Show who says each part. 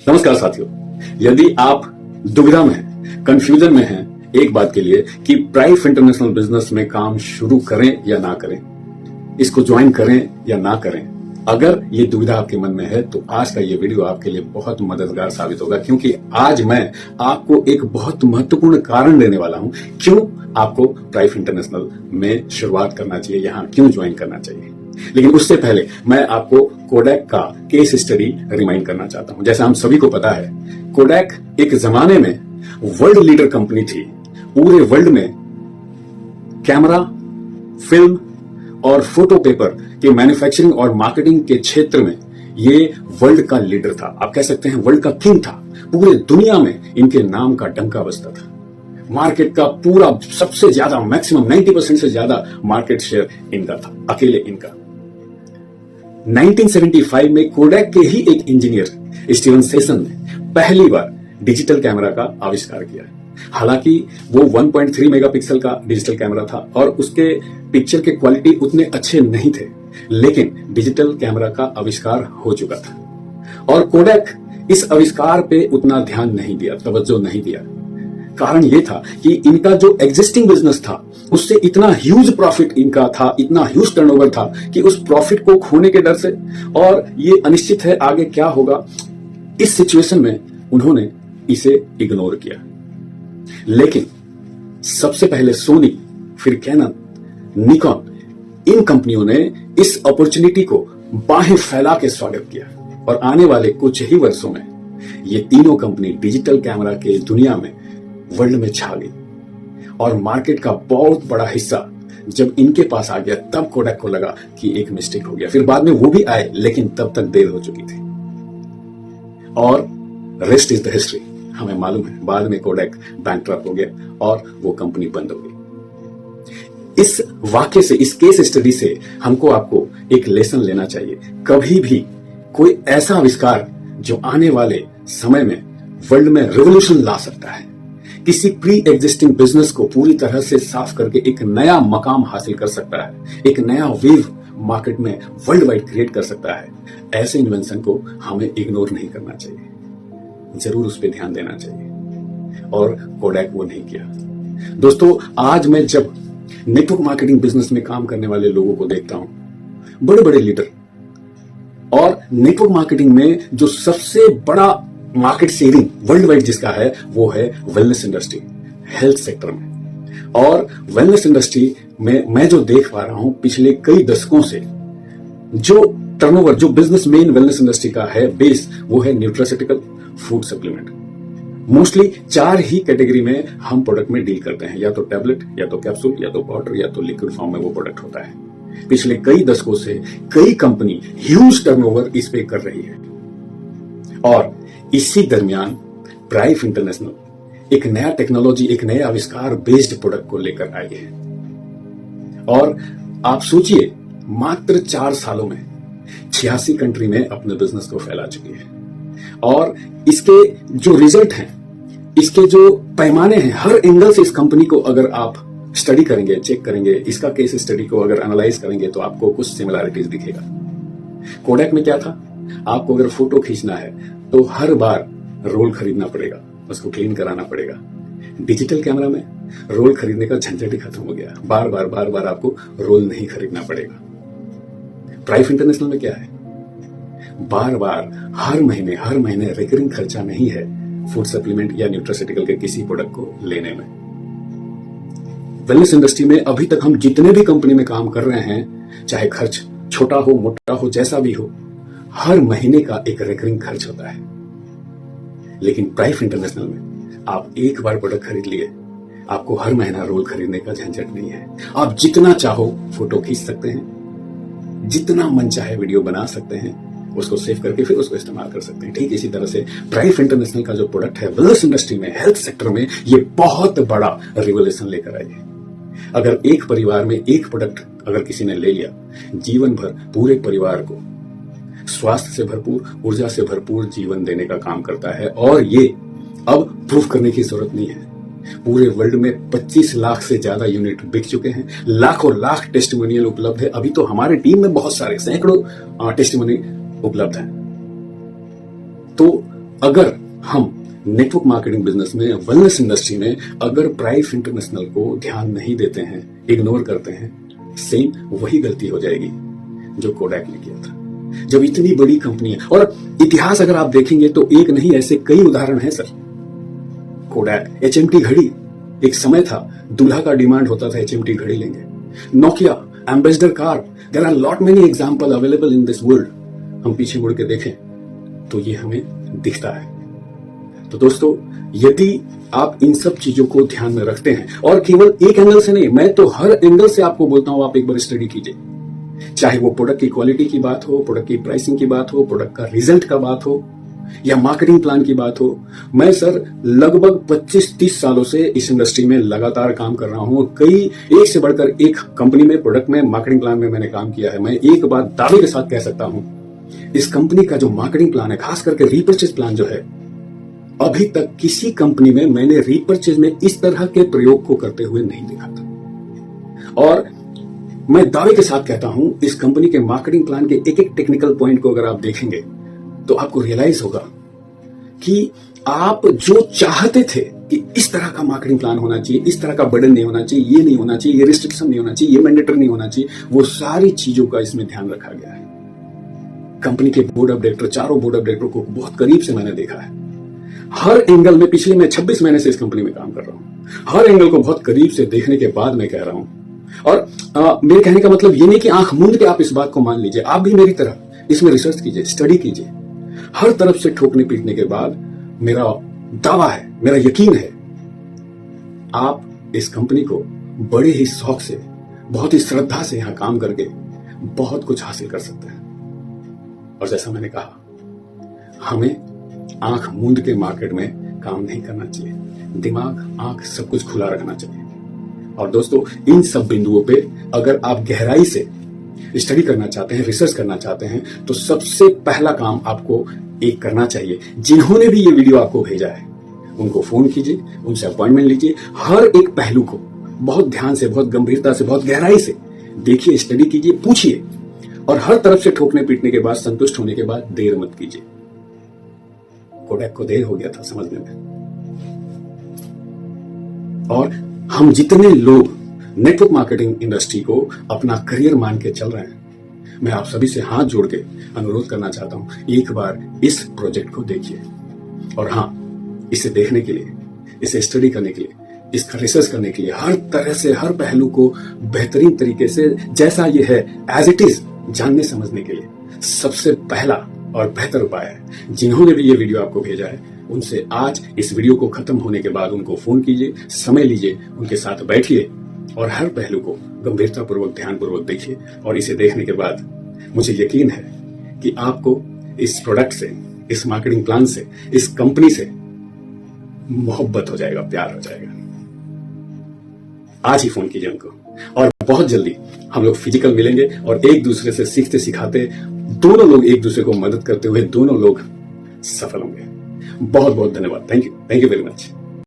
Speaker 1: नमस्कार साथियों, यदि आप दुविधा में हैं, कंफ्यूजन में हैं एक बात के लिए कि प्राइफ इंटरनेशनल बिजनेस में काम शुरू करें या ना करें, इसको ज्वाइन करें या ना करें, अगर ये दुविधा आपके मन में है तो आज का ये वीडियो आपके लिए बहुत मददगार साबित होगा, क्योंकि आज मैं आपको एक बहुत महत्वपूर्ण कारण देने वाला हूं क्यों आपको प्राइफ इंटरनेशनल में शुरुआत करना चाहिए, यहां क्यों ज्वाइन करना चाहिए। लेकिन उससे पहले मैं आपको कोडैक का केस स्टडी रिमाइंड करना चाहता हूं। जैसा हम सभी को पता है, कोडैक एक जमाने में वर्ल्ड लीडर कंपनी थी। पूरे वर्ल्ड में कैमरा, फिल्म और फोटो पेपर के मैन्युफैक्चरिंग और मार्केटिंग के क्षेत्र में ये वर्ल्ड का लीडर था। आप कह सकते हैं वर्ल्ड का किंग था। पूरे दुनिया में इनके नाम का डंका बजता था। मार्केट का पूरा सबसे ज्यादा मैक्सिमम 90% से ज्यादा मार्केट शेयर इनका था, अकेले इनका। 1975 में कोडैक के ही एक इंजीनियर स्टीवन सेसन ने पहली बार डिजिटल कैमरा का आविष्कार किया। हालांकि वो 1.3 मेगापिक्सल का डिजिटल कैमरा था और उसके पिक्चर के क्वालिटी उतने अच्छे नहीं थे, लेकिन डिजिटल कैमरा का आविष्कार हो चुका था और कोडैक इस आविष्कार पे उतना ध्यान नहीं दिया, तवज्जो नहीं दिया। कारण ये था कि इनका जो एग्जिस्टिंग बिजनेस था उससे इतना ह्यूज प्रॉफिट इनका था, इतना ह्यूज टर्नओवर था कि उस प्रॉफिट को खोने के डर से और ये अनिश्चित है आगे क्या होगा, इस सिचुएशन में उन्होंने इसे इग्नोर किया। लेकिन सबसे पहले सोनी, फिर कैनन, निकॉन, इन कंपनियों ने इस अपॉर्चुनिटी को बाहें फैला के स्वागत किया और आने वाले कुछ ही वर्षों में ये तीनों कंपनी डिजिटल कैमरा के दुनिया में वर्ल्ड में छा गई और मार्केट का बहुत बड़ा हिस्सा जब इनके पास आ गया तब कोडैक को लगा कि एक मिस्टेक हो गया। फिर बाद में वो भी आए, लेकिन तब तक देर हो चुकी थी और रेस्ट इज द हिस्ट्री। हमें मालूम है बाद में कोडैक बैंकक्रप्ट हो गया और वो कंपनी बंद हो गई। इस वाक्य से, इस केस स्टडी से हमको आपको एक लेसन लेना चाहिए। कभी भी कोई ऐसा आविष्कार जो आने वाले समय में वर्ल्ड में रिवॉल्यूशन ला सकता है, किसी प्री एग्जिस्टिंग बिजनेस को पूरी तरह से साफ करके एक नया मकाम हासिल कर सकता है, एक नया वेव मार्केट में वर्ल्ड वाइड क्रिएट कर सकता है, ऐसे इन्वेंशन को हमें इग्नोर नहीं करना चाहिए, जरूर उस पर ध्यान देना चाहिए और कोडैक वो नहीं किया। दोस्तों, आज मैं जब नेटवर्क मार्केटिंग बिजनेस में काम करने वाले लोगों को देखता हूं, बड़े बड़े लीडर, और नेटवर्क मार्केटिंग में जो सबसे बड़ा मार्केट शेयरिंग वर्ल्ड वाइड जिसका है वो है वेलनेस इंडस्ट्री, हेल्थ सेक्टर में। और वेलनेस इंडस्ट्री में मैं जो देख पा रहा हूं पिछले कई दशकों से, जो टर्नओवर, जो बिजनेस मेन वेलनेस इंडस्ट्री का है बेस, वो है न्यूट्रास्यूटिकल, फूड सप्लीमेंट। मोस्टली 4 ही कैटेगरी में हम प्रोडक्ट में डील करते हैं, या तो टैबलेट, या तो कैप्सूल, या तो पाउडर, या तो लिक्विड फॉर्म में वो प्रोडक्ट होता है। पिछले कई दशकों से कई कंपनी ह्यूज टर्नओवर इस पे कर रही है और इसी दरमियान प्राइफ इंटरनेशनल एक नया टेक्नोलॉजी, एक नए आविष्कार बेस्ड प्रोडक्ट को लेकर आई है। और आप सोचिए, मात्र 4 सालों में 86 कंट्री में अपने बिजनेस को फैला चुकी है और इसके जो रिजल्ट हैं, इसके जो पैमाने हैं, हर एंगल से इस कंपनी को अगर आप स्टडी करेंगे, चेक करेंगे, इसका केस स्टडी को अगर एनालाइज करेंगे तो आपको कुछ सिमिलैरिटीज दिखेगा। कोडैक में क्या था, आपको अगर फोटो खींचना है तो हर बार रोल खरीदना पड़ेगा, उसको क्लीन कराना पड़ेगा। डिजिटल कैमरा में रोल खरीदने का झंझट ही खत्म हो गया, बार बार आपको रोल नहीं खरीदना पड़ेगा। प्राइफ इंटरनेशनल में क्या है, बार हर महीने रिकरिंग खर्चा नहीं है फूड सप्लीमेंट या न्यूट्रास्यूटिकल के किसी प्रोडक्ट को लेने में। वेलनेस इंडस्ट्री में अभी तक हम जितने भी कंपनी में काम कर रहे हैं, चाहे खर्च छोटा हो, मोटा हो, जैसा भी हो, हर महीने का एक रिकरिंग खर्च होता है। लेकिन प्राइफ इंटरनेशनल में आप एक बार प्रोडक्ट खरीद लिए, आपको हर महीना रोल खरीदने का झंझट नहीं है। आप जितना चाहो फोटो खींच सकते हैं, जितना मन चाहे वीडियो बना सकते हैं, उसको सेव करके फिर उसको इस्तेमाल कर सकते हैं। ठीक इसी तरह से प्राइफ इंटरनेशनल का जो प्रोडक्ट है वेलनेस इंडस्ट्री में, हेल्थ सेक्टर में, ये बहुत बड़ा रिवॉल्यूशन लेकर आई है। अगर एक परिवार में एक प्रोडक्ट अगर किसी ने ले लिया, जीवन भर पूरे परिवार को स्वास्थ्य से भरपूर, ऊर्जा से भरपूर जीवन देने का काम करता है। और ये अब प्रूफ करने की जरूरत नहीं है, पूरे वर्ल्ड में 25 लाख से ज्यादा यूनिट बिक चुके हैं, लाखों लाख टेस्टिमोनियल उपलब्ध है। अभी तो हमारे टीम में बहुत सारे, सैकड़ों टेस्टिमोनी उपलब्ध है। तो अगर हम नेटवर्क मार्केटिंग बिजनेस में, वेलनेस इंडस्ट्री में अगर प्राइफ इंटरनेशनल को ध्यान नहीं देते हैं, इग्नोर करते हैं, सेम वही गलती हो जाएगी जो कोडैक ने किया था। जब इतनी बड़ी कंपनी है, और इतिहास अगर आप देखेंगे तो एक नहीं ऐसे कई उदाहरण हैं सर। कोडैक, एचएमटी घड़ी, एक समय था दूल्हा का डिमांड होता था एचएमटी घड़ी लेंगे। Nokia, Ambassador car, there are lot many example available in this world. हम पीछे मुड़ के देखें तो ये हमें दिखता है। तो दोस्तों, यदि आप इन सब चीजों को ध्यान में रखते हैं, और केवल एक एंगल से नहीं, मैं तो हर एंगल से आपको बोलता हूं आप एक बार स्टडी कीजिए। चाहे वो प्रोडक्ट की क्वालिटी की बात हो, प्रोडक्ट की प्राइसिंग की बात हो, प्रोडक्ट का रिजल्ट का बात हो, या मार्केटिंग प्लान की बात हो। मैं सर लगभग 25-30 सालों से इस इंडस्ट्री में लगातार काम कर रहा हूं। कई एक से बढ़कर एक कंपनी में, प्रोडक्ट में, मार्केटिंग प्लान में मैंने काम किया है। मैं एक बात दावे के साथ कह सकता हूं, इस कंपनी का जो मार्केटिंग प्लान है, खास करके रीपर्चेज प्लान जो है, अभी तक किसी कंपनी में मैंने रीपर्चेज में इस तरह के प्रयोग को करते हुए नहीं देखा था। और मैं दावे के साथ कहता हूं, इस कंपनी के मार्केटिंग प्लान के एक एक टेक्निकल पॉइंट को अगर आप देखेंगे तो आपको रियलाइज होगा कि आप जो चाहते थे कि इस तरह का मार्केटिंग प्लान होना चाहिए, इस तरह का बर्डन नहीं होना चाहिए, ये नहीं होना चाहिए, ये रिस्ट्रिक्शन नहीं होना चाहिए, ये मैंडेटरी नहीं होना चाहिए, वो सारी चीजों का इसमें ध्यान रखा गया है। कंपनी के बोर्ड ऑफ डायरेक्टर, चारों बोर्ड ऑफ डायरेक्टर को बहुत करीब से मैंने देखा है। हर एंगल में, पिछले मैं 26 महीने से इस कंपनी में काम कर रहा हूं, हर एंगल को बहुत करीब से देखने के बाद मैं कह रहा हूं। और मेरे कहने का मतलब ये नहीं कि आंख मूंद के आप इस बात को मान लीजिए, आप भी मेरी तरह इसमें रिसर्च कीजिए, स्टडी कीजिए। हर तरफ से ठोकने पीटने के बाद मेरा दावा है, मेरा यकीन है, आप इस कंपनी को बड़े ही शौक से, बहुत ही श्रद्धा से यहां काम करके बहुत कुछ हासिल कर सकते हैं। और जैसा मैंने कहा, हमें आंख मूंद के मार्केट में काम नहीं करना चाहिए, दिमाग, आंख सब कुछ खुला रखना चाहिए। और दोस्तों, इन सब बिंदुओं पे अगर आप गहराई से स्टडी करना चाहते हैं, रिसर्च करना चाहते हैं, तो सबसे पहला काम आपको एक करना चाहिए। जिन्होंने भी ये वीडियो आपको भेजा है उनको फोन कीजिए, उनसे अपॉइंटमेंट लीजिए, हर एक पहलू को बहुत ध्यान से, बहुत गंभीरता से, बहुत गहराई से देखिए, स्टडी कीजिए, पूछिए, और हर तरफ से ठोकने पीटने के बाद, संतुष्ट होने के बाद देर मत कीजिए। कोडैक को देर हो गया था समझने में। और हम जितने लोग नेटवर्क मार्केटिंग इंडस्ट्री को अपना करियर मान के चल रहे हैं, मैं आप सभी से हाथ जोड़ के अनुरोध करना चाहता हूं, एक बार इस प्रोजेक्ट को देखिए। और हां, इसे देखने के लिए, इसे स्टडी करने के लिए, इसका रिसर्च करने के लिए, हर तरह से, हर पहलू को बेहतरीन तरीके से, जैसा ये है एज इट इज, जानने समझने के लिए सबसे पहला और बेहतर उपाय है, जिन्होंने भी ये वीडियो आपको भेजा है, उनसे आज इस वीडियो को खत्म होने के बाद उनको फोन कीजिए, समय लीजिए, उनके साथ बैठिए और हर पहलू को गंभीरतापूर्वक, ध्यानपूर्वक देखिए। और इसे देखने के बाद मुझे यकीन है कि आपको इस प्रोडक्ट से, इस मार्केटिंग प्लान से, इस कंपनी से मोहब्बत हो जाएगा, प्यार हो जाएगा। आज ही फोन कीजिए उनको, और बहुत जल्दी हम लोग फिजिकल मिलेंगे और एक दूसरे से सीखते सिखाते, दोनों लोग एक दूसरे को मदद करते हुए, दोनों लोग सफल होंगे। बहुत बहुत धन्यवाद। Thank you very much.